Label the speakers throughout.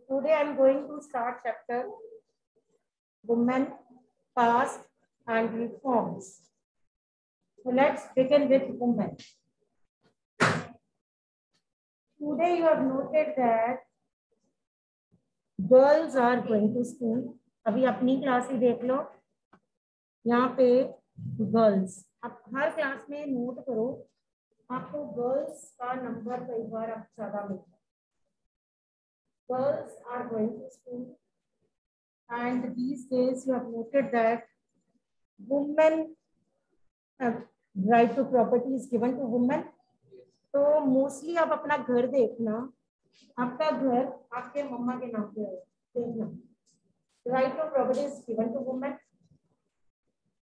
Speaker 1: Today I am going to start chapter Women, Past and Reforms. So let's begin with women. Today you have noted that girls are going to school. अभी अपनी class ही देख लो, यहाँ पे girls. अब हर class में note करो, आपको girls का नंबर कई बार अब ज्यादा मिलता है. Girls are going to school, and these days you have noted that women right to property is given to women. तो मोस्टली आप अपना घर देखना, आपका घर आपके मम्मा के नाम पे है, देखना. Right to property is given to women.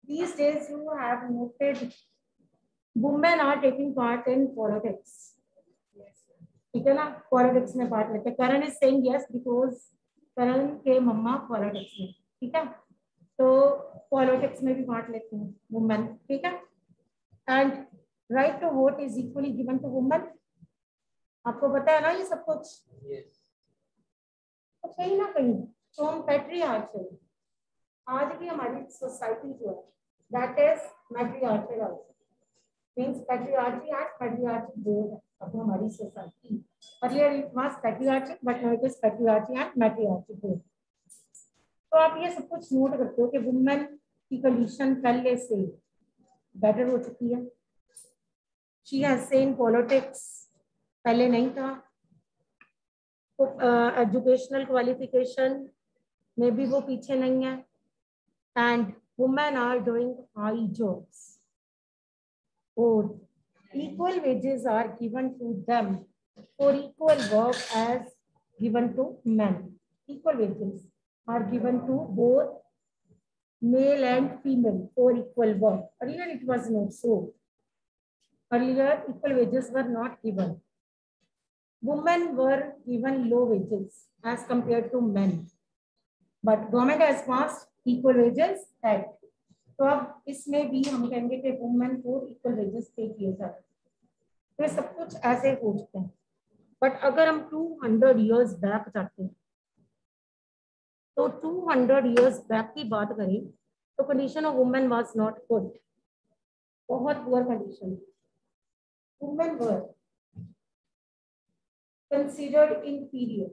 Speaker 1: These days you have noted women are taking part in politics. ठीक है ना, पॉलिटिक्स में पार्ट लेते हैं. करण इज सेइंग यस बिकॉज करण के मम्मा पॉलिटिक्स में. ठीक है, तो पॉलिटिक्स में भी पार्ट लेते हैं वुमेन. ठीक है, and right to vote is equally given to women. आपको पता है ना ये सब कुछ. तो कहीं ना कहीं तो हम पैट्रियार्चल, आज की हमारी सोसाइटी जो है that is matriarchal also. Means patriarchy and matriarchy both है अब हमारी society. Earlier it was patriarchy but now it is patriarchy and matriarchy both. तो आप ये सब कुछ नोट करते हो कि वुमेन की कंडीशन पहले से बेटर हो चुकी है. शी हैज सीन पॉलिटिक्स, पहले नहीं था. तो एजुकेशनल क्वालिफिकेशन में भी वो पीछे नहीं है. And women are doing high jobs और equal wages are given to them for equal work as given to men. Equal wages are given to both male and female for equal work. Earlier it was not so. Earlier equal wages were not given. Women were given low wages as compared to men. But government has passed Equal Wages Act. तो अब इसमें भी हम कहेंगे कि women को equal wages पे किए जाते हैं. तो ये सब कुछ ऐसे हो चुके हैं. बट अगर हम 200 इयर्स बैक जाते हैं तो 200 इयर्स बैक की बात करें तो condition of women was not good. बहुत poor condition. Women were considered inferior.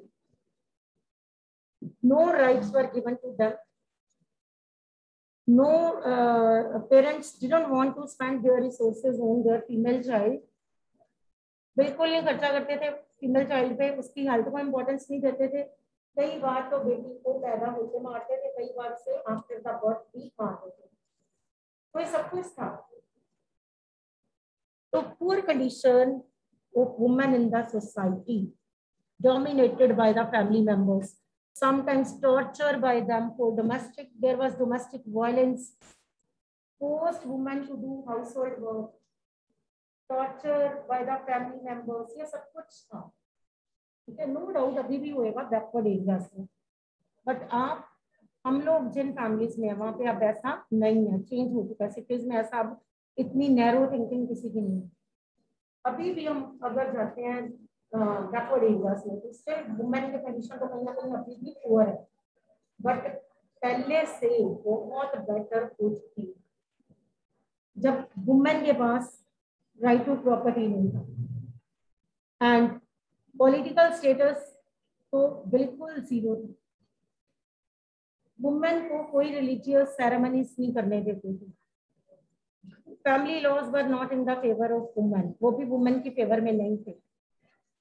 Speaker 1: No rights were given to them. No, parents didn't want to spend their resources on their female child. बिल्कुल नहीं खर्चा करते थे फीमेल चाइल्ड पे. उसकी health को importance नहीं देते थे. कई बार तो बेटी को पैदा होते मारते थे, कई बार से आफ्टर द बर्थ भी मारते थे. तो ये सब कुछ था. तो poor condition of women in the society dominated by the family members. Sometimes torture by them for domestic. There was domestic violence. Forced women to do household work. Torture by the family members. ये सब कुछ था. ठीक है, no doubt अभी भी होएगा backward areas में. बट आप हम लोग जिन फैमिलीज में है वहाँ पे अब ऐसा नहीं है. चेंज हो चुका है. सिटीज में ऐसा अब इतनी नैरो थिंकिंग किसी की नहीं है. अभी भी हम अगर जाते हैं बैकवर्ड एरियाज में तो उससे वुमेन की कंडीशन तो कहीं ना कहीं अभी भी पुअर है. बट पहले से बहुत बेटर हो चुकी है. जब वुमेन के पास राइट टू प्रॉपर्टी नहीं था एंड पॉलिटिकल स्टेटस तो बिल्कुल जीरो था. वुमेन को कोई रिलीजियस सेरेमनीज नहीं करने देते थे. Family laws were not in the favour of women. वो भी वुमेन की फेवर में नहीं थे.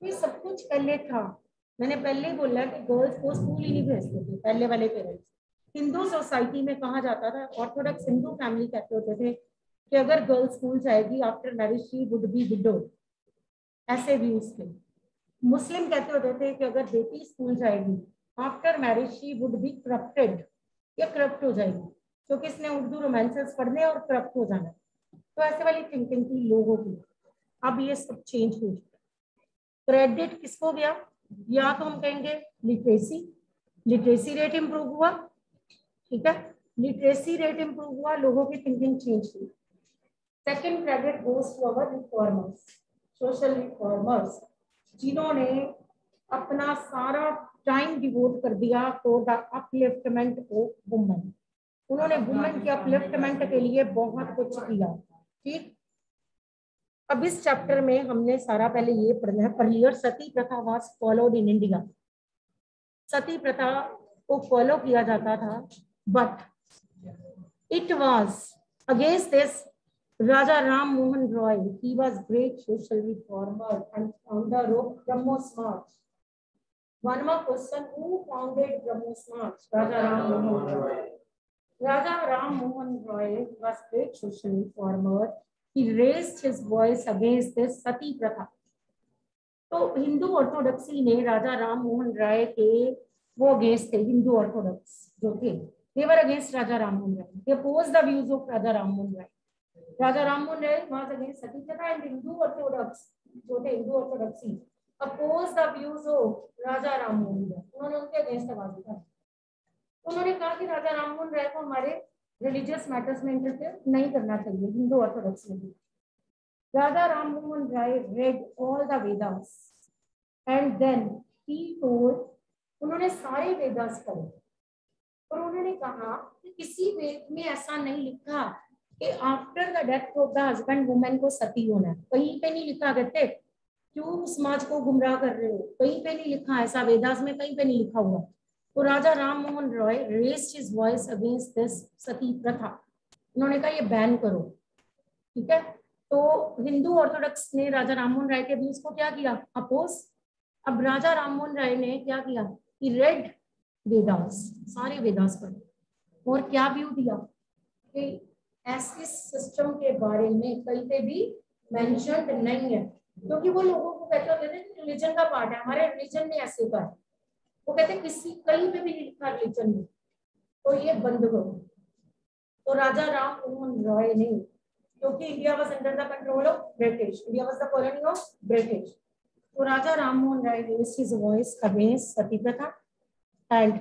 Speaker 1: ये सब कुछ पहले था. मैंने पहले ही बोला कि गर्ल्स को स्कूल ही नहीं भेजते थे पहले वाले पेरेंट्स. हिंदू सोसाइटी में कहा जाता था, ऑर्थोडॉक्स हिंदू फैमिली कहते होते थे कि अगर गर्ल स्कूल जाएगी after marriage she would be window. ऐसे व्यूज थे. मुस्लिम कहते होते थे कि अगर बेटी स्कूल जाएगी after marriage she would be corrupted. या करप्ट हो जाएगी क्योंकि इसने उर्दू रोमांसेस पढ़ने और करप्ट हो जाना. तो ऐसे वाली थिंकिंग थी लोगों की. अब ये सब चेंज हो चुका. क्रेडिट किसको गया? या तो हम कहेंगे लिटरेसी. लिटरेसी रेट इंप्रूव हुआ. ठीक है, लिटरेसी रेट इंप्रूव हुआ, लोगों की थिंकिंग चेंज हुई. Second credit goes to our reformers, social reformers, जिन्होंने अपना सारा टाइम डिवोट कर दिया for the upliftment of women. उन्होंने वुमेन के अपलिफ्टमेंट के लिए बहुत कुछ किया। ठीक, अब इस चैप्टर में हमने सारा पहले ये पढ़ना है। Earlier Sati pratha was followed in India. सती प्रथा को फॉलो किया जाता था, but it was against this Raja Ram Mohan Roy. He was great social reformer and founder of Brahmo Samaj. One more question: who founded Brahmo Samaj? Raja Ram Mohan Roy. Raja Ram Mohan Roy was great social reformer. He raised his voice against this Sati Pratha. तो Hindu orthodoxy ने राजा राम मोहन राय के वो against थे। Hindu Orthodox जो थे, they were against Raja Ram Mohan Roy. They opposed the views of Raja Ram Mohan Roy. Raja Ram Mohan Roy was against Sati Pratha and Hindu Orthodox जो थे Hindu orthodoxy opposed the views of Raja Ram Mohan Roy. उन्होंने उनके against आवाज उठाई। उन्होंने कहा कि राजा राम मोहन राय को हमारे रिलीजियस मैटर्स में इंटरफेयर नहीं करना चाहिए। हिंदू ऑर्थोडॉक्स में Raja Ram Mohan Roy read all the Vedas and then he told, उन्होंने सारे वेदास पढ़े और उन्होंने कहा कि किसी वेद में ऐसा नहीं लिखा कि after the death of the husband women को सती होना है। कहीं पे नहीं लिखा। कहते क्यों समाज को गुमराह कर रहे हो, कहीं पे नहीं लिखा ऐसा, वेदास में कहीं पे नहीं लिखा हुआ। तो Raja Ram Mohan Roy raised his voice against this sati pratha. उन्होंने कहा ये बैन करो। ठीक है, तो हिंदू ऑर्थोडॉक्स ने राजा राम मोहन राय के व्यूज को क्या किया, अपोज। अब राजा राम मोहन राय ने क्या किया कि रेड वेदास, सारे वेदास पढ़े और क्या व्यू दिया कि ऐसे सिस्टम के बारे में कहीं पे भी मेंशन नहीं है, क्योंकि वो लोगों को कहते होते थे कि रिलीजन का पार्ट है, हमारे रिलीजन ने ऐसे कहा। वो कहते किसी कहीं पे भी नहीं लिखा रिलीजन में, तो ये बंद करो। तो राजा राम मोहन रॉय ने, क्योंकि India was under the control of British, India was the colony of British, तो राजा राम मोहन राय रेज्ड हिज वॉइस अगेंस्ट सती प्रथा and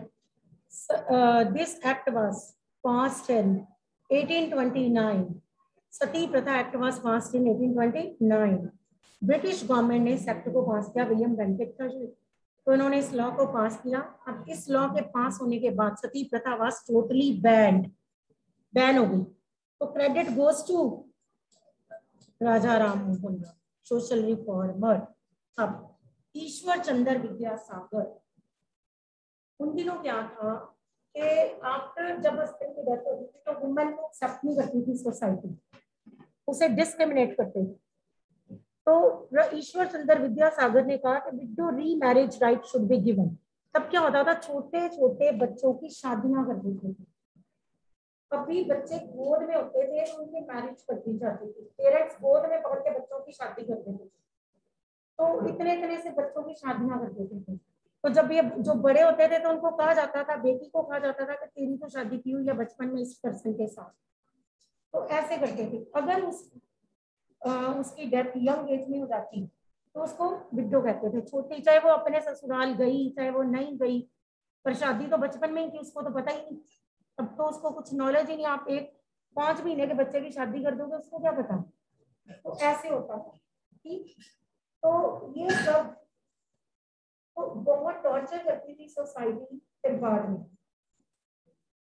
Speaker 1: this act was passed in 1829. सती प्रथा act was passed in 1829. British government ने इस एक्ट को पास किया, विलियम बेंटिक था जो, तो इन्होंने इस लॉ को पास किया। अब इस लॉ के पास होने के बाद सती प्रथा was totally banned, बैन हो गई। तो credit goes to Raja Ram Mohan Roy, social reformer. अब ईश्वर चंद्र विद्यासागर, उन दिनों क्या था कि आफ्टर जब हस्बैंड की डेथ होती थी तो वुमेन को एक्सेप्ट नहीं करती थी सोसाइटी, उसे डिस्क्रिमिनेट करते थे। तो ईश्वर चंद्र विद्यासागर ने कहा कि window remarriage right should be given. तब क्या होता था, छोटे छोटे बच्चों की शादियां कर देते थे। अभी बच्चे गोद में होते थे तो उनकी मैरिज कर दी जाती थी, पेरेंट्स गोद में पकड़ के बच्चों की शादी कर देते थे। तो इतने इतने से बच्चों की शादियां कर देते थे। तो जब ये जो बड़े होते थे तो उनको कहा जाता था, बेटी को कहा जाता था कि तेरी तो शादी की हुई है बचपन में इस पर्सन के साथ, तो ऐसे करते थे। अगर उसकी डेथ यंग एज में हो जाती तो उसको विडो कहते थे, छोटी, चाहे वो अपने ससुराल गई चाहे वो नहीं गई, पर शादी तो बचपन में ही थी, उसको तो पता ही नहीं, अब तो उसको कुछ नॉलेज ही नहीं। आप एक 5 महीने के बच्चे की शादी कर दोगे, उसको क्या पता। तो ऐसे होता था। ठीक, तो ये सब तो बहुत टॉर्चर करती थी सोसाइटी। फिर बाद में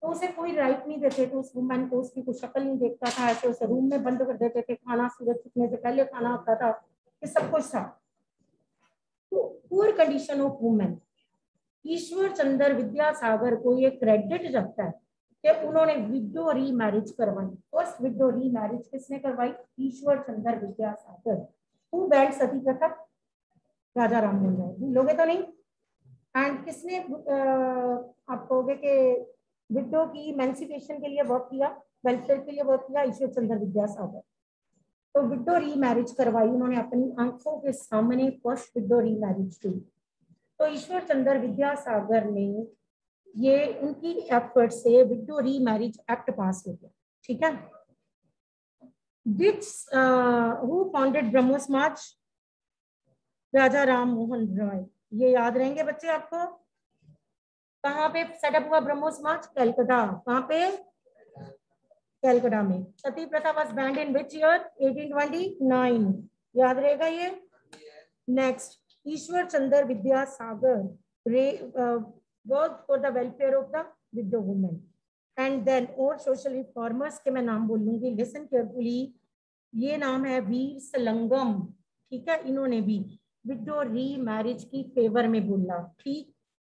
Speaker 1: तो उसे कोई राइट नहीं देते थे उस वुमेन को, उसकी कोई शक्ल नहीं देखता था, ऐसे उसे रूम में बंद कर देते थे, खाना सूरज छिपने से पहले खाना आता था, ये सब कुछ था। तो पुअर कंडीशन ऑफ वुमेन, ईश्वर चंद्र विद्यासागर को ये क्रेडिट जाता है कि उन्होंने विडो री मैरिज करवाई। फर्स्ट विडो री मैरिज किसने करवाई, ईश्वर चंद्र विद्यासागर। हु बैंड सती प्रथा, राजा राम मोहन राय, भूलोगे तो नहीं। एंड किसने आप कहोगे कि विडो की इमेंसिपेशन के लिए वर्क किया, वेलफेयर के लिए वर्क किया, ईश्वर चंद्र विद्यासागर। तो विडो री मैरिज करवाई उन्होंने अपनी आंखों के सामने, फर्स्ट विडो री मैरिज की। तो ईश्वर चंद्र विद्यासागर ने ये उनकी एफर्ट से विडो री मैरिज एक्ट पास हो गया। ठीक है, हु फाउंडेड ब्रह्मो समाज, राजा राम मोहन रॉय। ये याद रहेंगे बच्चे आपको। कहाँ पे सेटअप हुआ ब्रह्मो समाज, कलकत्ता। कहाँ पे, कलकत्ता में। Sati pratha was banned in which year, 1829। याद रहेगा ये। Next, Ishwar Chandra Vidyasagar work for the welfare of the widow women. And then और सोशल रिफॉर्मर्स के मैं नाम बोलूंगी, लिसन केयरफुली। ये नाम है वीर सलंगम, ठीक है, इन्होंने भी विडो री मैरिज की फेवर में बोला, ठीक।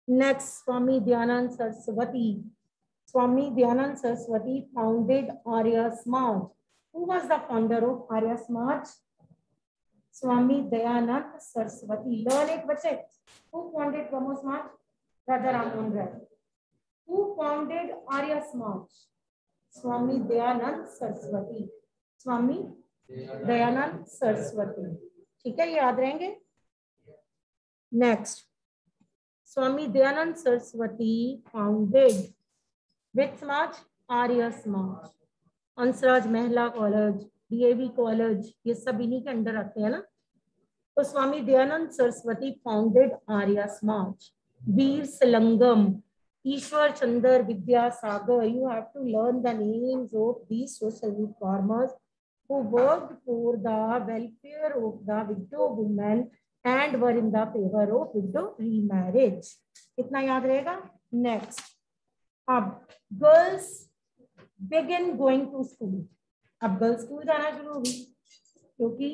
Speaker 1: Next, Swami Dayanand Saraswati. Swami Dayanand Saraswati founded Arya Samaj. Who was the founder of Arya Samaj? Swami Dayanand Saraswati. Learn it बच्चे। Who founded Brahmo Samaj? Raja Rammohan Roy. Who founded Arya Samaj? Swami Dayanand Saraswati. Swami Dayanand Saraswati. ठीक है, याद रहेंगे। नेक्स्ट, स्वामी दयानंद सरस्वती फाउंडेड विच समाज? आर्य समाज। हंसराज महिला कॉलेज, डीएवी कॉलेज, ये सब इन्हीं के अंडर आते हैं ना। तो स्वामी दयानंद सरस्वती फाउंडेड आर्य समाज। वीर सलंगम, Ishwar Chandra Vidyasagar. You have to learn the names of these social reformers who worked for the welfare of the widow women and were in the favor of widow remarriage. इतना याद रहेगा। Next, अब girls begin going to school. अब girls school जाना शुरू हुई, क्योंकि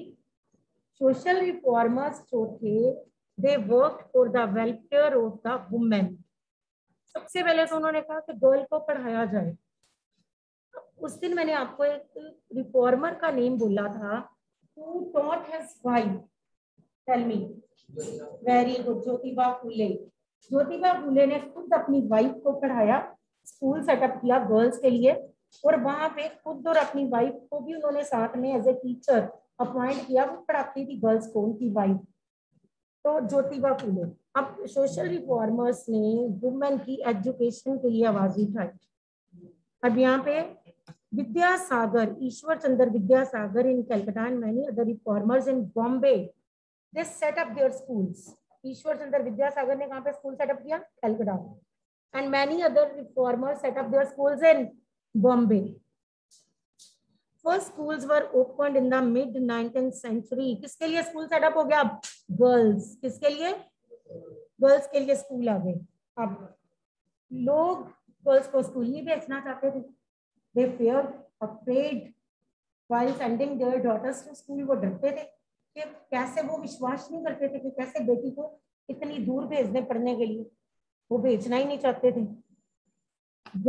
Speaker 1: social reformers जो थे they worked for the welfare of the women. सबसे पहले तो उन्होंने कहा कि गर्ल को पढ़ाया जाए। उस दिन मैंने आपको एक रिफॉर्मर का नेम बोला था, who taught his wife? Tell me. Very good, Jyotiba Phule. Jyotiba Phule ने खुद अपनी वाइफ को पढ़ाया, स्कूल सेटअप किया गर्ल्स के लिए, और वहां पे खुद और अपनी वाइफ को भी उन्होंने साथ में एज ए टीचर अपॉइंट किया, वो पढ़ाती थी गर्ल्स को, उनकी वाइफ। तो ज्योतिबा फूले। अब सोशल रिफॉर्मर्स ने वुमेन की एजुकेशन के लिए आवाज उठाई। अब यहाँ पे Vidyasagar, Ishwar Chandra Vidyasagar in Calcutta and many other reformers in Bombay, they set up their schools. Ishwar Chandra Vidyasagar ने कहाँ पे स्कूल सेटअप किया? Calcutta. And many other reformers set up their schools in Bombay. First schools were opened in the mid 19th century. किसके लिए school setup हो गया? अब girls. किसके लिए? गर्ल्स के लिए स्कूल आ गए। अब लोग गर्ल्स को स्कूल नहीं भेजना चाहते थे। They feared, afraid while sending their daughters to school. वो डरते थे कि कैसे, वो विश्वास नहीं करते थे कि कैसे बेटी को इतनी दूर भेज दें पढ़ने के लिए, वो भेजना ही नहीं चाहते थे।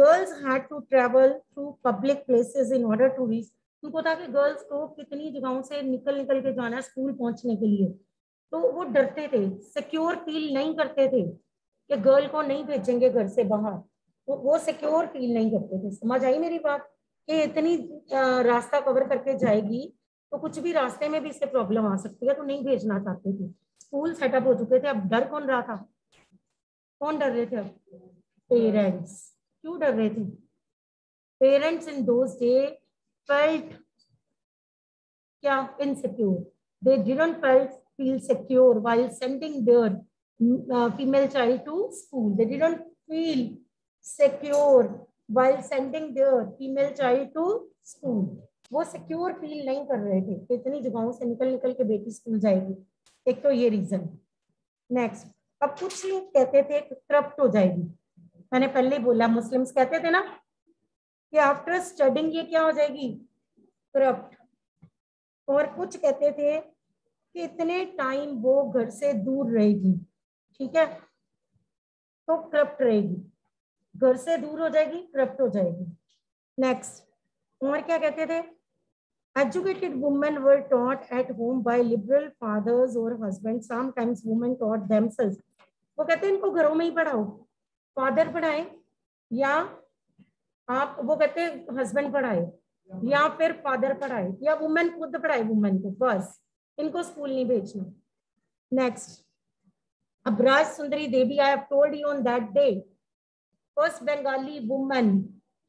Speaker 1: Girls had to travel through public places in order to reach. उनको था कि गर्ल्स को कितनी जगहों से निकल के जाना है स्कूल पहुंचने के लिए, तो वो डरते थे, सिक्योर फील नहीं करते थे कि गर्ल को नहीं भेजेंगे घर से बाहर, तो वो सिक्योर फील नहीं करते थे। समझ आई मेरी बात? कि इतनी रास्ता कवर करके जाएगी तो कुछ भी रास्ते में भी इससे प्रॉब्लम आ सकती है, तो नहीं भेजना चाहते थे। स्कूल सेटअप हो चुके थे। अब डर कौन रहा था? कौन डर रहे थे? अब पेरेंट्स। क्यों डर रहे थे? Parents in those day felt क्या? insecure. They didn't feel secure while sending their female child to school. They didn't feel secure while sending their female child to school. वो सिक्योर फील नहीं कर रहे थे कि इतनी जगहों से निकल के बेटी स्कूल जाएगी। एक तो ये रीजन। नेक्स्ट, अब कुछ लोग कहते थे कि करप्ट हो जाएगी। मैंने पहले ही बोला, मुस्लिम्स कहते थे ना कि आफ्टर स्टडिंग ये क्या हो जाएगी? करप्ट। और कुछ कहते थे कि इतने टाइम वो घर से दूर रहेगी, ठीक है, तो करप्ट रहेगी। घर से दूर हो जाएगी, करप्ट हो जाएगी। नेक्स्ट, और क्या कहते थे? Educated women were taught at home by liberal fathers or husbands. Sometimes women taught themselves. वो कहते हैं इनको घरों में ही पढ़ाओ, फादर पढ़ाए या आप, वो कहते हैं हस्बैंड पढ़ाए या फिर फादर पढ़ाए या वुमेन खुद पढ़ाए वुमेन को, बस इनको स्कूल नहीं भेजना। नेक्स्ट, अब Raj Sundari Devi, I have told you on that day, first Bengali woman,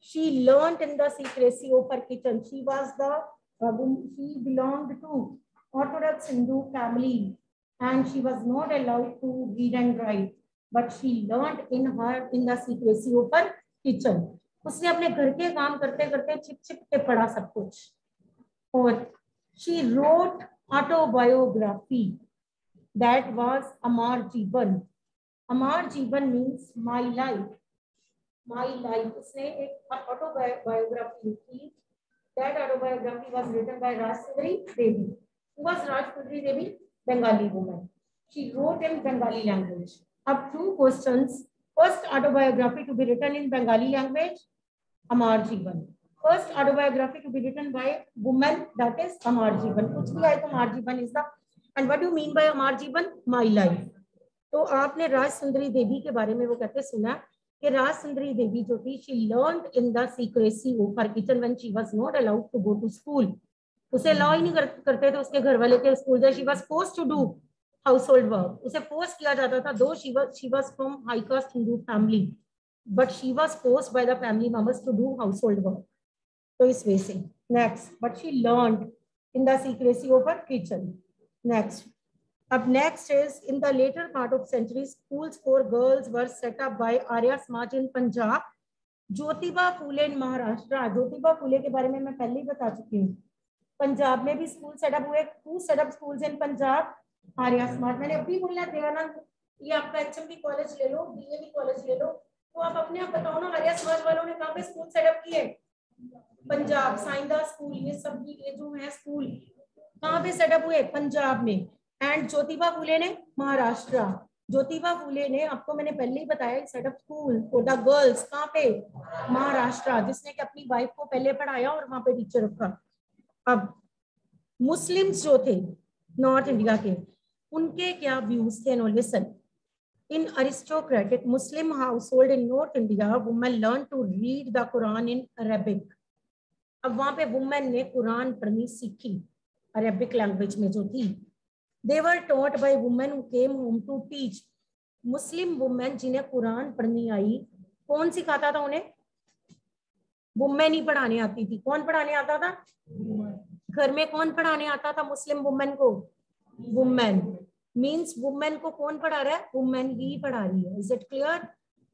Speaker 1: she learnt in the secrecy of her kitchen. She was the she belonged to Orthodox Hindu family and she was not allowed to read and write, but she learnt in the secrecy of her kitchen. उसने अपने घर के काम करते करते छिप के पढ़ा सब कुछ। और she wrote autobiography. That was Amar Jeevan. Amar Jeevan means my life. My life. उसने एक autobiography लिखी. That autobiography was written by Rajsundari Devi. Who was Rajsundari Devi? Bengali woman. She wrote in Bengali language. Up two questions. First autobiography to be written in Bengali language, Amar Jeevan. First autobiography to be written by woman, that is Amar Jeevan. कुछ भी आए तो Amar Jeevan is the. And what do you mean by Amar Jeevan? My life. तो आपने राजसुंदरी देवी के बारे में वो कहते सुना कि राजसुंदरी देवी जो थी, she learned in the secrecy of her kitchen when she was not allowed to go to school. उसे अलाउ ही नहीं करते थे उसके घर वाले के स्कूल जाए. She was forced to do household work. उसे फोर्स किया जाता था. Though she was from high caste Hindu family, but she was forced by the family members to do household work. तो इस वे से. Next, but she learned in the secrecy of her kitchen. Next. Up next is in the later part of century, schools for girls were set up by Arya Samaj in Punjab. Jyotiba Phule in Maharashtra. Jyotiba Phule के बारे में मैं पहले ही बता चुकी हूँ. पंजाब में भी स्कूल सेटअप हुए. Who set up schools in Punjab? Arya समाज. मैंने अभी बोला देवानंद, ये आपका HMB कॉलेज ले लो, DAV कॉलेज ले लो, तो आप अपने आप बताओ ना, आर्या समाज वालों ने कहाँ पे स्कूल सेटअप किए? पंजाब. साइंदा स्कूल, ये सब ये जो है स्कूल कहाँ पे सेटअप हुए? पंजाब में. एंड ज्योतिबा फूले ने महाराष्ट्र. ज्योतिबा फूले ने, आपको मैंने पहले ही बताया, setup school for the girls कहाँ पे? महाराष्ट्र. जिसने कि अपनी वाइफ को पहले पढ़ाया और वहां पे टीचर रखा. अब मुस्लिम्स जो थे नॉर्थ इंडिया के, उनके क्या व्यूज थे? No listen. In aristocratic Muslim household in north India, women learn to read the Quran in Arabic. अब वहां पे वुमेन ने कुरान पढ़नी सीखी अरेबिक लैंग्वेज में जो थी. They were taught by women who came home to teach. Muslim women जिन्हें कुरान पढ़नी आई, कौन सिखाता था उन्हें? वुमेन ही पढ़ाने आती थी. कौन पढ़ाने आता था? घर में कौन पढ़ाने आता था मुस्लिम वुमेन को? वुमेन. मीन्स वुमेन को कौन पढ़ा रहा है? वुमेन ही पढ़ा रही है. Is it clear?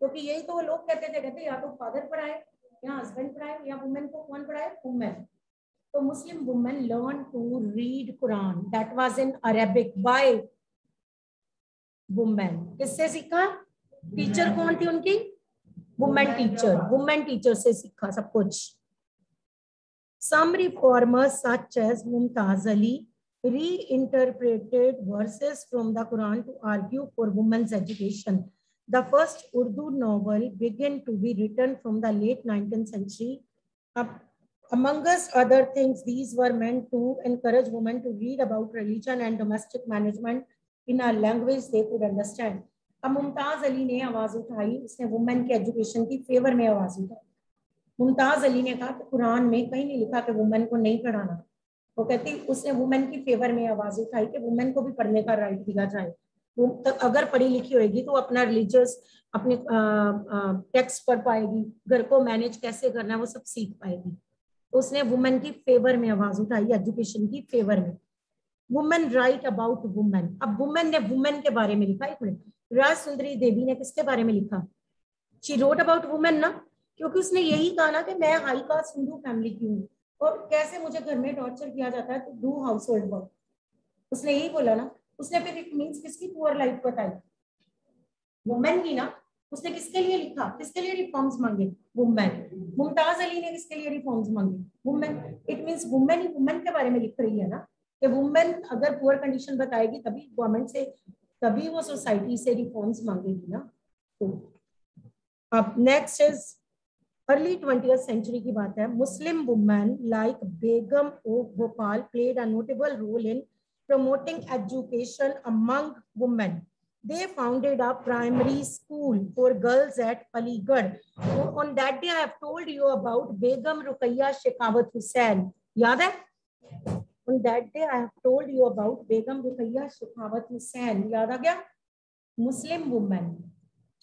Speaker 1: क्योंकि यही तो लोग कहते थे, कहते या तो फादर पढ़ाए या हस्बैंड पढ़ाए, या वुमेन को कौन पढ़ाए? वुमेन. तो Muslim women learn to read Quran. That was in Arabic by women. किससे सीखा? टीचर कौन थी उनकी? Women teacher. वुमेन टीचर से सीखा सब कुछ. Some reformers such as Mumtaz Ali reinterpreted verses from the Quran to argue for women's education. The first Urdu novel began to be written from the late 19th century. Among other things, these were meant to encourage women to read about religion and domestic management in a language they could understand. अब मुमताज अली ने आवाज उठाई, उसने women के education की favour में आवाज उठाई. मुमताज अली ने कहा कि कुरान में कहीं नहीं लिखा कि वुमेन को नहीं पढ़ाना. वो कहती, उसने वुमेन की फेवर में आवाज उठाई कि वुमेन को भी पढ़ने का राइट दिया जाए. वो अगर पढ़ी लिखी होगी तो अपना रिलीजियस अपने टेक्स्ट पढ़ पाएगी, घर को मैनेज कैसे करना है वो सब सीख पाएगी. तो उसने वुमेन की फेवर में आवाज उठाई, एजुकेशन की फेवर में. Women right about women. अब वुमेन ने वुमेन के बारे में लिखा. एक मिनट, राजसुंदरी देवी ने किसके बारे में लिखा? शी रोट अबाउट वुमेन ना, क्योंकि उसने यही कहा ना कि मैं हाई कास्ट हिंदू फैमिली की हूँ और कैसे मुझे घर में टॉर्चर किया जाता है तो डू हाउस होल्ड वर्क. उसने यही बोला ना. उसने फिर इट मीन्स किसकी पुअर लाइफ बताई? वुमेन की ना. उसने किसके लिए लिखा? किसके लिए रिफॉर्म्स मांगे? वुमेन. मुमताज अली ने किसके लिए रिफॉर्म्स मांगे? Women. It means women he women के बारे में लिख रही है ना, कि वुमेन अगर पुअर कंडीशन बताएगी तभी गवर्नमेंट से, तभी वो सोसाइटी से रिफॉर्म्स मांगेगी ना. तो अब next is early 20th century की बात है. Muslim women like Begum of Bhopal played a notable role in promoting education among women. They founded a primary school for girls at Aligarh. On that day, I have told you about Begum Ruqayya Shekhawat Hussain. याद है? On that day, I have told you about Begum Ruqayya Shekhawat Hussain. याद आ गया? Muslim women,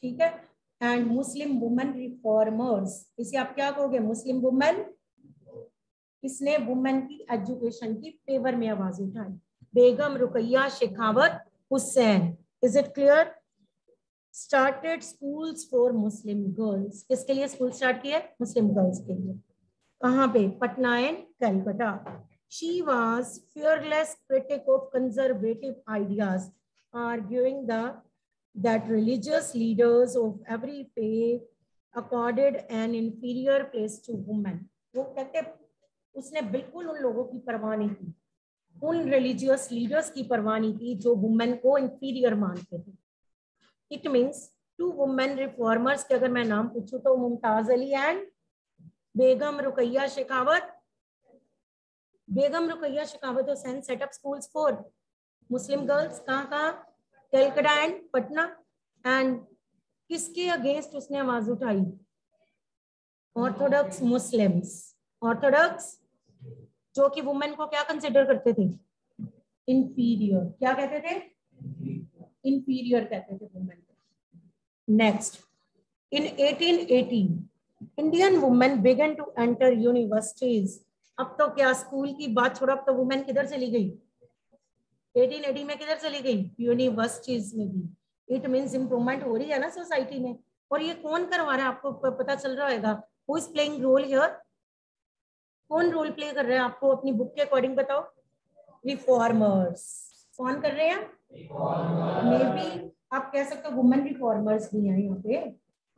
Speaker 1: ठीक है? And Muslim women reformers. इसे आप क्या कहोगे? Muslim women. इसने वुमेन की एजुकेशन की फेवर में आवाज उठाई. Begum Rukaiya Shekhawat Hussain. Is it clear? Started schools for Muslim girls. किसके लिए स्कूल स्टार्ट किया? मुस्लिम गर्ल्स के लिए. कहाँ पे? Patna and Calcutta. She was fearless critic of conservative ideas. arguing that religious leaders of every faith accorded an inferior place to women. वो कहते उसने बिल्कुल उन लोगों की परवाह नहीं की, उन रिलीजियस लीडर्स की परवाह नहीं की जो वुमेन को इंफीरियर मानते थे. इट मीन्स 2 वुमेन रिफॉर्मर्स के अगर मैं नाम पूछूं तो Mumtaz Ali and Begum Rukaiya Shekhawat. Begum Rukaiya Shekhawat Hussain set up schools for Muslim girls. कहाँ? कलकत्ता एंड पटना. एंड किसके अगेंस्ट उसने आवाज उठाई? Orthodox Muslims. ऑर्थोडॉक्स जो कि वुमेन को क्या कंसिडर करते थे? इंफीरियर. क्या कहते थे? इंफीरियर कहते थे वुमेन को. Next, in 1880 Indian women began to enter universities. अब तो क्या स्कूल की बात छोड़ो, अब तो वुमेन किधर चली गई? 1880 में किधर चली गई? यूनिवर्सिटीज में भी. इट मीन्स इम्प्रूवमेंट हो रही है ना सोसाइटी में. और ये कौन करवा रहा है? आपको पता चल रहा होगा. Who is playing role here? कौन रोल प्ले कर रहे हैं? आपको अपनी बुक के अकॉर्डिंग बताओ. रिफॉर्मर्स. कौन कर रहे हैं? मे बी आप कह सकते हो वुमेन रिफॉर्मर्स भी हैं यहाँ पे.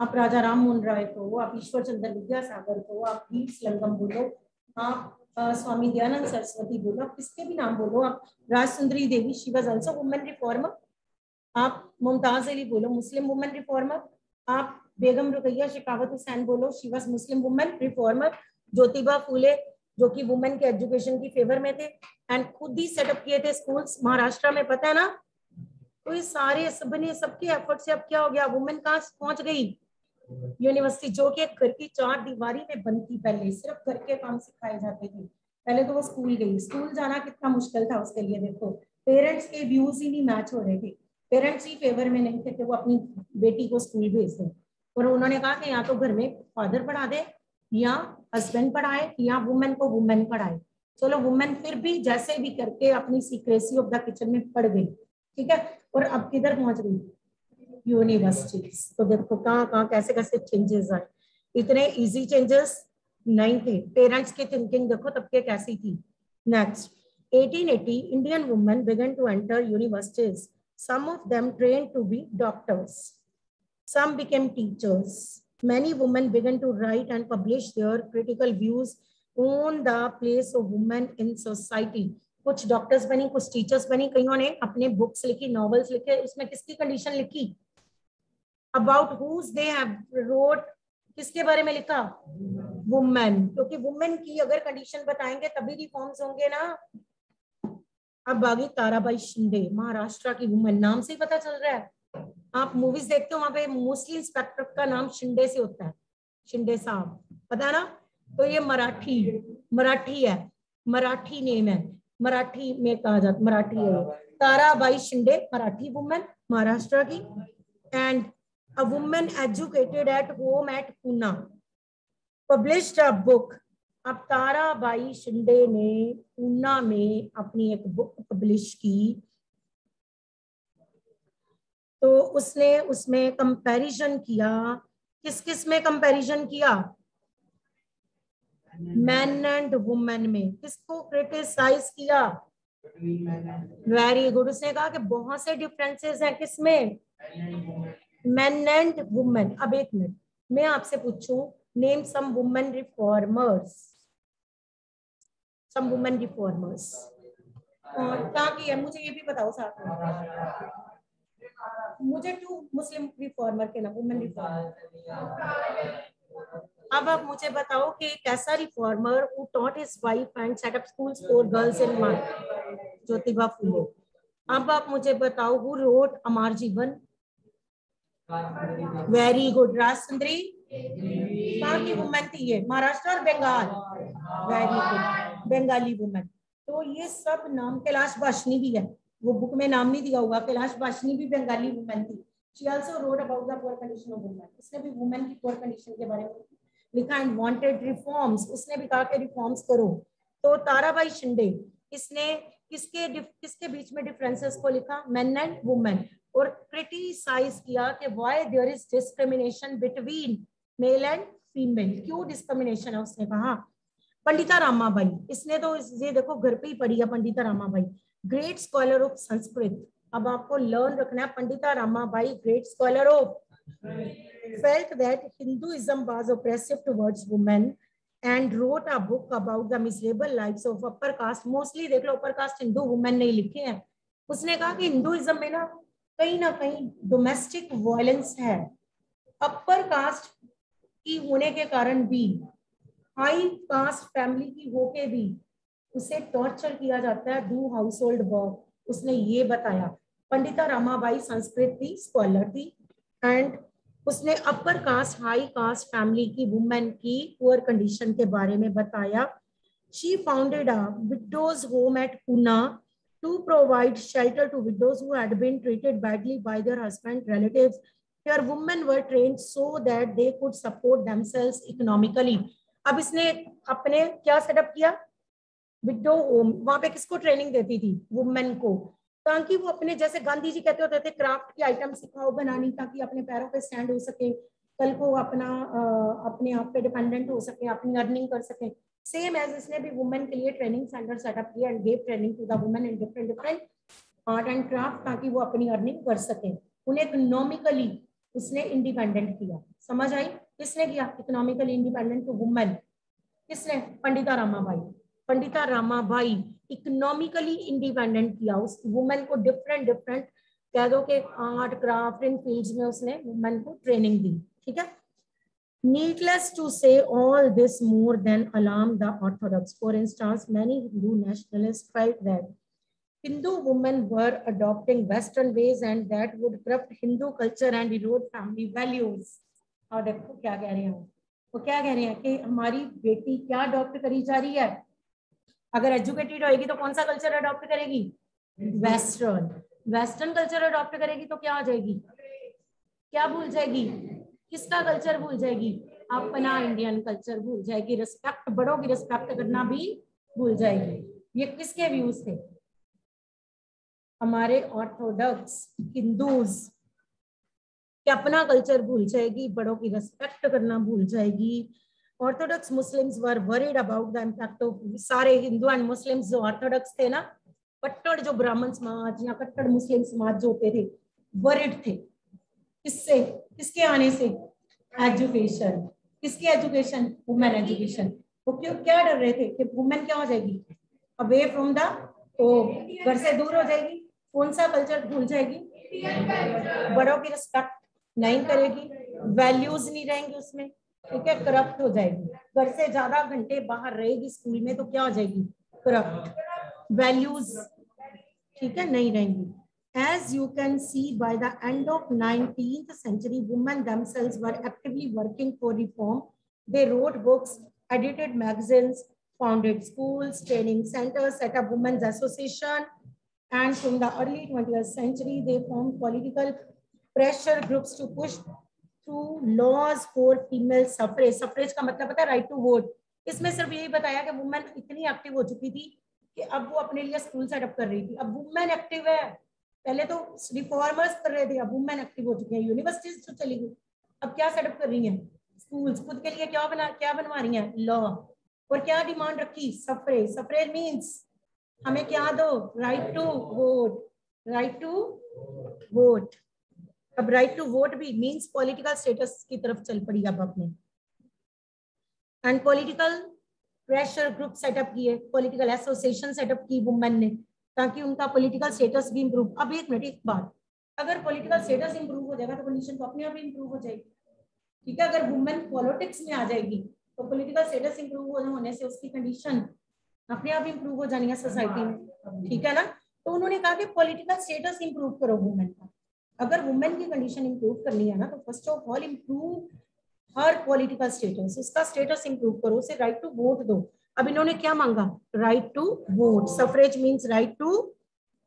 Speaker 1: आप राजा राम मोहन राय को, आप ईश्वर चंद्र विद्यासागर को, आप वीर लंगम बोलो, आप स्वामी दयानंद सरस्वती बोलो, आप किसके भी नाम बोलो, आप Rajsundari Devi, she was also women reformer. आप मुमताज अली बोलो, मुस्लिम वुमेन रिफॉर्मर. आप बेगम रुकैया शेखावत हुसैन बोलो, she was Muslim women reformer. Jyotiba Phule जो कि वुमेन के एजुकेशन की फेवर में थे एंड खुद ही सेटअप किए थे स्कूल्स महाराष्ट्र में, पता है ना. तो ये सारे सबके एफर्ट से अब क्या हो गया? वुमेन कहाँ पहुंच गई? यूनिवर्सिटी. जो कि घर की 4 दीवारी में बंद थी. पहले सिर्फ घर के काम सिखाए जाते थे. पहले तो वो स्कूल गई. स्कूल जाना कितना मुश्किल था उसके लिए. देखो पेरेंट्स के व्यूज ही नहीं मैच हो रहे थे. पेरेंट्स ही फेवर में नहीं थे कि वो अपनी बेटी को स्कूल भेज दें. और उन्होंने कहा कि या तो घर में फादर पढ़ा दे या हस्बैंड पढ़ाए या वुमेन को वुमेन पढ़ाए. चलो वुमेन फिर भी जैसे भी करके अपनी सीक्रेसी ऑफ द किचन में पढ़ गई. ठीक है. और अब किधर पहुंच गई? यूनिवर्सिटीज. तो देखो कहाँ कैसे कैसे चेंजेस आए. इतने इजी चेंजेस नहीं थे. पेरेंट्स की थिंकिंग देखो तब के कैसी थी. Next, 1880 Indian women began to enter universities. Some of them trained to be doctors. Some became teachers. Many women began to write and publish their critical views on the place of women in society. कुछ doctors बनी, कुछ teachers बनी, कईयों ने अपने books लिखी, novels लिखे. उसमें किसकी कंडीशन लिखी? About whose they have wrote. किसके बारे में लिखा? वुमेन. क्योंकि वुमेन की अगर कंडीशन बताएंगे तभी रिफॉर्म्स होंगे ना. अब बागी ताराबाई शिंदे, महाराष्ट्र की वुमेन. नाम से ही पता चल रहा है. आप मूवीज देखते हो वहां पे मोस्टली इंस्पेक्टर का नाम शिंदे से होता है. शिंदे साहब, पता है ना. तो ये मराठी है. मराठी नेम है. मराठी में कहा जाता, मराठी है. ताराबाई शिंदे मराठी वुमेन महाराष्ट्र की. And a women educated at home at Poona published a book. अब ताराबाई शिंदे ने पूना में अपनी एक बुक पब्लिश की. तो उसने उसमें कंपैरिजन किया. किस किस में कंपैरिजन किया? मैन एंड वुमेन में. किसको क्रिटिसाइज किया? Very good. उसने कहा कि बहुत से डिफरेंसेस हैं. किसमें? Man and women. अब एक मिनट, मैं आपसे पूछूं, name some women reformers. Some women reformers. और क्या किया मुझे ये भी बताओ साथ में. मुझे 2 मुस्लिम रिफॉर्मर के नाम, वुमेन रिफॉर्मर. अब आप मुझे बताओ कि एक ऐसा reformer who taught his wife and set up schools for girls in मार. ज्योतिबा फूले. अब आप मुझे बताओ who wrote Amar Jeevan. Very good. Rajsundari. कहाँ की वुमेन थी ये? महाराष्ट्र और Bengal. Very good. Bengali women. तो ये सब नाम. कैलाश बाशनी भी है. वो बुक में नाम नहीं दिया होगा. कैलाश बाशनी भी बंगाली वुमेन थी. She also wrote about the poor condition of women. उसने भी वुमेन की पोर कंडीशन के बारे में लिखा एंड वांटेड रिफॉर्म्स. उसने भी कहा कि रिफॉर्म्स करो. तो ताराबाई शिंदे, इसने किसके बीच में डिफरेंसेस को लिखा? Men and women. और क्रिटिसाइज किया कि why there is discrimination between male and female. क्यों डिस्क्रिमिनेशन है उसने कहा. पंडिता रामाबाई, इसने तो ये देखो घर पे ही पढ़ी है. Pandita Ramabai, great scholar of Sanskrit. अब आपको लर्न रखना है, Pandita Ramabai great scholar of felt that Hinduism was oppressive towards women and wrote a book about the miserable lives of upper caste. Mostly देख लो upper caste हिंदू वुमेन नहीं लिखे हैं. उसने कहा कि हिंदुइज्म में ना कहीं डोमेस्टिक वायलेंस है. अपर कास्ट की होने के कारण भी, हाई कास्ट फैमिली की होके भी उसे टॉर्चर किया जाता है, डू हाउस होल्ड वर्क. उसने ये बताया. पंडिता रामाबाई संस्कृत थी, स्कॉलर थी, एंड उसने upper caste high caste family की वुमेन की पुअर कंडीशन के बारे में बताया. She founded a widows home at Poona to provide shelter to widows who had been treated badly by their husband relatives. Here women were trained so that they could support themselves economically. अब इसने अपने क्या setup किया, window home. वहां पे किसको training देती थी, वुमेन को, ताकि वो अपने, जैसे गांधी जी कहते होते थे, क्राफ्ट की आइटम सिखाओ बनानी, ताकि अपने पैरों पे स्टैंड हो सके, कल को अपने आप पे डिपेंडेंट हो सके, अपनी अर्निंग कर सके. सेम एज इसने भी वुमेन के लिए ट्रेनिंग सेंटर सेटअप किया and gave training to the women in different art and craft, ताकि वो अपनी अर्निंग कर सके. उन्हें इकोनॉमिकली उसने इंडिपेंडेंट किया. समझ आई? किसने किया इकोनॉमिकली इंडिपेंडेंट टू वुमेन? किसने? पंडिता रामाबाई. पंडिता रामाबाई इकोनॉमिकली इंडिपेंडेंट किया उस वुमेन को. डिफरेंट कह दो कि आर्ट क्राफ्ट इन फील्ड्स में उसने वुमेन को ट्रेनिंग दी. ठीक है. Needless to say, all this more than alarmed the Orthodox. For instance, many Hindu nationalists felt that Hindu women were adopting Western ways and that would corrupt Hindu culture and erode family values. और देखो क्या कह रहे हैं वो क्या कह रहे हैं कि हमारी बेटी क्या अडॉप्ट करी जा रही है. अगर एजुकेटेड होएगी तो कौन सा कल्चर अडॉप्ट करेगी? वेस्टर्न कल्चर अडॉप्ट करेगी तो क्या हो जाएगी? क्या भूल जाएगी? किसका कल्चर भूल जाएगी? अपना इंडियन कल्चर भूल जाएगी. रिस्पेक्ट, बड़ों की रिस्पेक्ट करना भी भूल जाएगी. ये किसके व्यूज थे? हमारे ऑर्थोडॉक्स हिंदूज कि अपना कल्चर भूल जाएगी, बड़ों की रिस्पेक्ट करना भूल जाएगी. Orthodox Muslims were worried about the impact of. सारे हिंदू एंड मुस्लिम्स जो ऑर्थोडॉक्स थे ना, कट्टर जो ब्राह्मण समाज या कट्टर मुस्लिम समाज जो होते थे, वरीड थे. किससे? किसके आने से? एजुकेशन. किसकी एजुकेशन? Women education. वो क्यों क्या डर रहे थे कि वुमेन क्या हो जाएगी? अवे फ्रॉम द होम, घर से दूर हो जाएगी. कौन सा कल्चर भूल जाएगी? बड़ों की रिस्पेक्ट नहीं करेगी, वैल्यूज नहीं रहेंगी उसमें. ठीक है, करप्ट हो जाएगी. घर से ज्यादा घंटे बाहर रहेगी स्कूल में तो क्या हो जाएगी? करप्ट. वैल्यूज ठीक है नहीं रहेंगी. As you can see, by the end of 19th century, women themselves were actively working for reform. They wrote books, edited magazines, founded schools, training centers, set up women's association, and from the early 20th century, they formed political pressure groups to push through laws for female suffrage. Suffrage का मतलब पता है? Right to vote. इसमें सिर्फ यही बताया कि women इतनी एक्टिव हो चुकी थी कि अब वो अपने लिए स्कूल सेटअप कर रही थी. अब वुमेन एक्टिव है. पहले तो रिफॉर्मर्स कर रहे थे, अब वुमेन एक्टिव हो चुके हैं. यूनिवर्सिटीज तो चली गई, अब क्या सेटअप कर रही हैं? स्कूल्स. खुद के लिए क्या बनवा रही हैं? लॉ. और क्या डिमांड रखी? सफरेज. सफरेज मींस हमें क्या दो? Right to vote. Right to vote. अब राइट टू वोट भी मींस पॉलिटिकल स्टेटस की तरफ चल पड़ी अब अपने. And political pressure group set up किए, पॉलिटिकल एसोसिएशन सेटअप की वुमेन ने, ताकि उनका पॉलिटिकल स्टेटस भी इंप्रूव. अब एक मिनट, एक बात, अगर पॉलिटिकल स्टेटस इंप्रूव हो जाएगा तो कंडीशन तो अपने आप ही इंप्रूव हो जाएगी. ठीक है. अगर वुमेन पॉलिटिक्स में आ जाएगी तो पॉलिटिकल स्टेटस इंप्रूव होने से उसकी कंडीशन अपने आप इंप्रूव हो जानी है सोसाइटी में. ठीक है ना. तो उन्होंने कहा कि पॉलिटिकल स्टेटस इंप्रूव करो वुमेन का. अगर वुमेन की कंडीशन इंप्रूव करनी है ना तो first of all improve her political status. उसका स्टेटस इंप्रूव करो, उसे राइट टू वोट दो. अब इन्होंने क्या मांगा? Right to vote. Suffrage means right to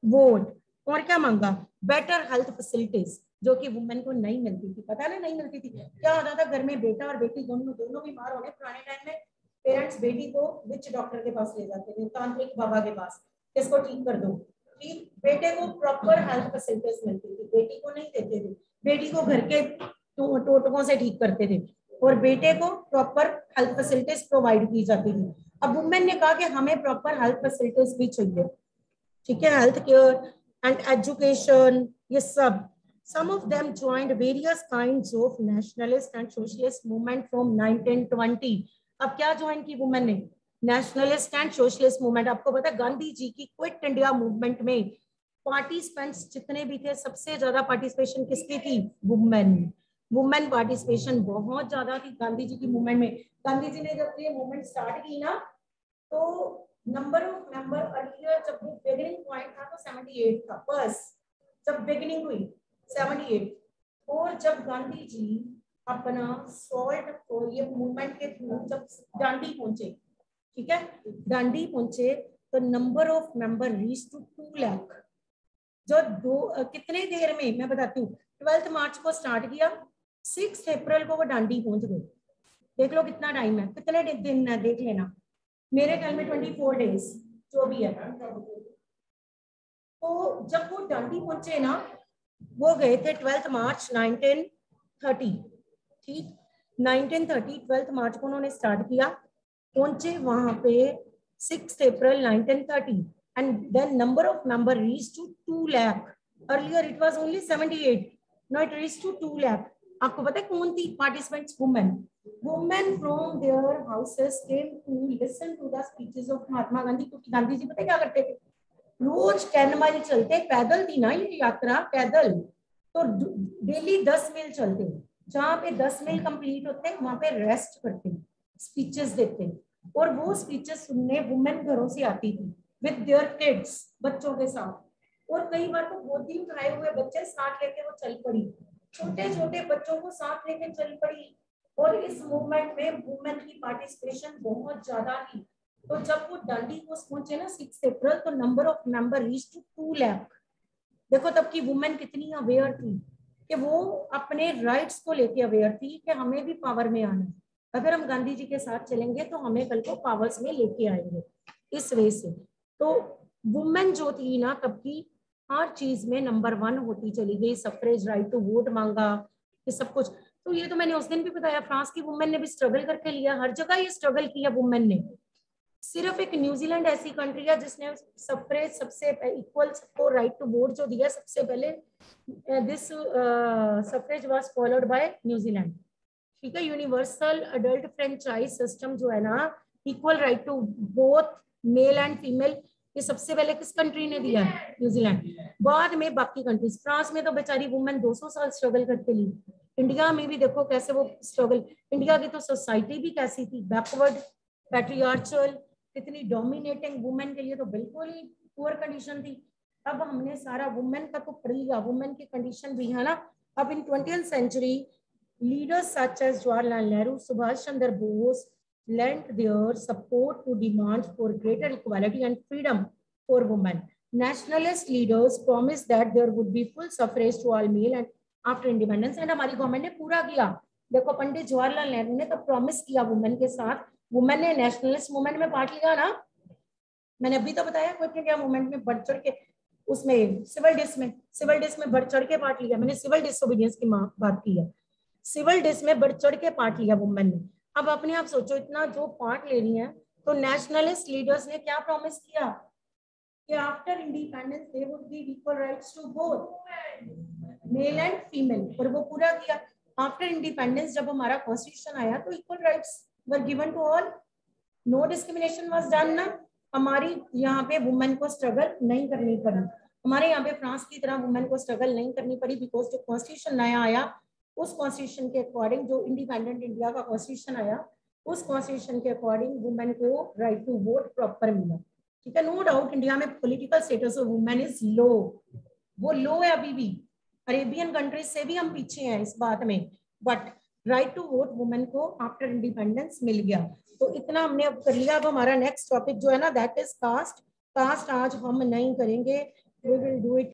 Speaker 1: vote. और क्या मांगा? बेटर हेल्थ फैसिलिटीज, जो कि वुमेन को नहीं मिलती थी. पता है ना, नहीं मिलती थी. क्या होता था? घर में बेटा और बेटी दोनों बीमार होने, पुराने टाइम में पेरेंट्स बेटी को विच डॉक्टर के पास ले जाते थे? तांत्रिक बाबा के पास. इसको ठीक कर दो. ठीक. बेटे को प्रॉपर हेल्थ फैसिलिटीज मिलती थी, बेटी को नहीं देते थे. बेटी को घर के टोटकों से ठीक करते थे और बेटे को प्रॉपर हेल्थ फैसिलिटीज प्रोवाइड की जाती थी. अब वुमेन ने कहा कि हमें प्रॉपर हेल्थ फैसिलिटीज भी चाहिए. ठीक है. हेल्थ केयर, एंड एजुकेशन, ये सब. Some of them joined various kinds of nationalist and socialist movement from 1920. अब क्या ज्वाइन की वुमेन ने? Nationalist and socialist movement. आपको पता है गांधी जी की क्विट इंडिया मूवमेंट में पार्टिसिपेंट्स जितने भी थे, सबसे ज्यादा पार्टिसिपेशन किसकी थी? वुमेन. वुमेन पार्टिसिपेशन बहुत ज्यादा थी गांधी जी की मूवमेंट में. गांधी जी ने जब ये मूवमेंट स्टार्ट की ना, तो नंबर ऑफ मेंबर अर्लियर जब वो बिगिनिंग पॉइंट था तो 78 था बस, जब बिगिनिंग हुई 78. और जब गांधी जी अपना सॉल्ट को ये मूवमेंट के थ्रू जब दांडी पहुंचे, ठीक है, दांडी पहुंचे, तो number of member reach to 2 lakh. जो कितने देर में, मैं बताती हूँ, 12 मार्च को स्टार्ट किया, 6 अप्रैल को वो दांडी पहुंच गए. देख लो कितना टाइम है, कितने दिन है, देख लेना. मेरे ख्याल में 24 डेज जो भी है. तो जब वो दांडी पहुंचे ना, वो गए थे 12 मार्च 1930. ठीक, 1930 12 मार्च को उन्होंने स्टार्ट किया, पहुंचे वहां पे 6 अप्रैल 1930. and then number of member reached to 2 lakh. Earlier it was only 78. Now it reached to 2 lakh. आपको पता है कौन थी participants? Women. Women from their houses came to listen to the speeches of Mahatma Gandhi. क्योंकि गांधी जी पता क्या करते थे? रोज 10 माइल चलते. पैदल थी ना ये यात्रा, पैदल. तो डेली 10 मील चलते. जहाँ पे 10 मील कंप्लीट होते वहां पे रेस्ट करते, स्पीचेस देते. और वो स्पीचेस सुनने वुमेन घरों से आती थी विद देयर किड्स, बच्चों के साथ. और कई बार तो गोदी उठाए हुए बच्चे साथ लेके वो चल पड़ी, छोटे छोटे बच्चों को साथ लेके चल पड़ी. और इस मूवमेंट में वुमेन की पार्टिसिपेशन बहुत ज्यादा थी. तो जब वो दांडी को पहुंचे ना 6 अप्रैल, तो number of member reach to 2 lakh. देखो तब की वुमेन कितनी अवेयर थी कि वो अपने राइट्स को लेके अवेयर थी कि हमें भी पावर में आना है. अगर हम गांधी जी के साथ चलेंगे तो हमें कल को पावर्स में लेके आएंगे. इस वजह से तो वुमेन जो थी ना तब की, हर चीज में नंबर 1 होती चली गई. सफ्रेज राइट टू वोट मांगा, ये सब कुछ. तो ये तो मैंने उस दिन भी बताया, फ्रांस की वुमेन ने भी स्ट्रगल करके लिया. हर जगह ये स्ट्रगल किया वुमेन ने. सिर्फ एक न्यूजीलैंड ऐसी कंट्री है जिसने सफ्रेज सबसे इक्वल सबको राइट टू वोट जो दिया सबसे पहले. This suffrage was followed by New Zealand. ठीक है, यूनिवर्सल अडल्ट फ्रेंचाइज सिस्टम जो है ना, equal right to both male and female, ये सबसे पहले किस कंट्री ने दिया है? न्यूजीलैंड. बाद में बाकी कंट्रीज. फ्रांस में तो बेचारी वुमेन 200 साल स्ट्रगल करके ली. इंडिया में भी देखो कैसे वो स्ट्रगल. इंडिया की तो सोसाइटी भी कैसी थी, बैकवर्ड, पैट्रियार्चल, कितनी डोमिनेटिंग. वुमेन के लिए तो बिल्कुल ही पुअर कंडीशन थी. अब हमने सारा वुमेन का तो पढ़ लिया, वुमेन की कंडीशन भी है ना. अब in 20th century leaders such as Jawaharlal Nehru, Subhash Chandra Bose lent their support to demands for greater equality and freedom for women. Nationalist leaders promised that there would be full suffrage to all male and after independence. And हमारी government ने पूरा किया. देखो पंडित जवाहरलाल नेहरू ने तो promise किया women के साथ. वुमेन ने नेशनलिस्ट मूवमेंट में पार्ट लिया ना. मैंने अभी तो बताया क्विट इंडिया मूवमेंट में बढ़ चढ़ के, उसमें सिविल डिस में बढ़ चढ़ के पार्ट लिया. मैंने सिविल डिसोबीडियंस की बात की है. सिविल डिस में बढ़ चढ़ के पार्ट लिया वुमेन ने. अब अपने आप सोचो इतना जो पार्ट ले रही है. तो नेशनलिस्ट लीडर्स ने क्या प्रॉमिस किया कि after independence they would give equal rights to both male and female. और वो पूरा किया. आफ्टर इंडिपेंडेंस जब हमारा कॉन्स्टिट्यूशन आया तो equal rights were given to all. No discrimination was done ना. हमारी यहाँ पे वुमेन को स्ट्रगल नहीं करनी पड़ी. हमारे यहाँ पे फ्रांस की तरह वुमेन को स्ट्रगल नहीं करनी पड़ी. बिकॉज जो कॉन्स्टिट्यूशन नया आया, उस कॉन्स्टिट्यूशन के अकॉर्डिंग, जो इंडिपेंडेंट इंडिया का कॉन्स्टिट्यूशन आया, उस कॉन्स्टिट्यूशन के अकॉर्डिंग वुमेन को राइट टू वोट प्रॉपर मिला. ठीक है, नो डाउट इंडिया में political status of women is low. वो लो है अभी भी. अरेबियन कंट्रीज से भी हम पीछे हैं इस बात में. But right to vote women को आफ्टर इंडिपेंडेंस मिल गया. तो इतना हमने अब कर लिया. अब हमारा नेक्स्ट टॉपिक जो है ना, दैट इज कास्ट. कास्ट आज हम नहीं करेंगे, वी विल डू इट